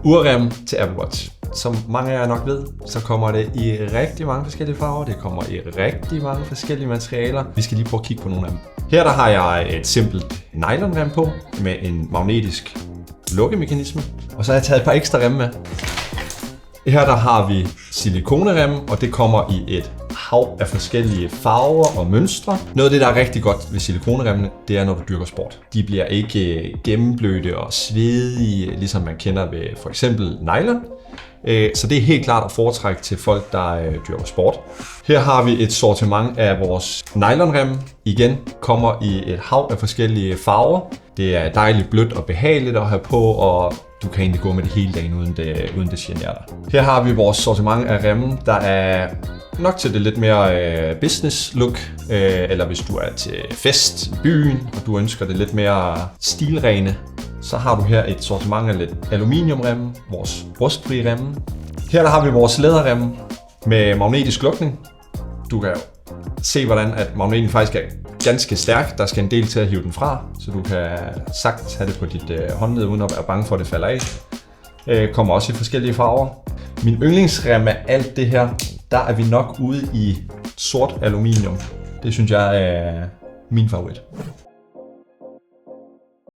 Urrem til Apple Watch. Som mange af jer nok ved, så kommer det i rigtig mange forskellige farver. Det kommer i rigtig mange forskellige materialer. Vi skal lige prøve at kigge på nogle af dem. Her der har jeg et simpelt nylonrem på med en magnetisk lukkemekanisme. Og så har jeg taget et par ekstra remme med. Her der har vi silikonerem, og det kommer i et hav af forskellige farver og mønstre. Noget af det, der er rigtig godt ved silikoneremmene, det er, når du dyrker sport. De bliver ikke gennemblødte og svedige, ligesom man kender ved for eksempel nylon. Så det er helt klart at foretrække til folk, der dyrker sport. Her har vi et sortiment af vores nylonrem. Igen kommer i et hav af forskellige farver. Det er dejligt blødt og behageligt at have på, og du kan egentlig gå med det hele dagen, uden det generer dig. Her har vi vores sortiment af remmen, der er nok til det lidt mere business look, eller hvis du er til fest i byen, og du ønsker det lidt mere stilrene, så har du her et sortiment af lidt aluminiumremme, vores rustfri remme. Her der har vi vores læderremme med magnetisk lukning. Du kan se, hvordan at magneten faktisk er ganske stærk. Der skal en del til at hive den fra, så du kan sagtens have det på dit håndled, uden at være bange for, at det falder af. Kommer også i forskellige farver. Min yndlingsrem af alt det her, der er vi nok ude i sort aluminium. Det synes jeg er min favorit.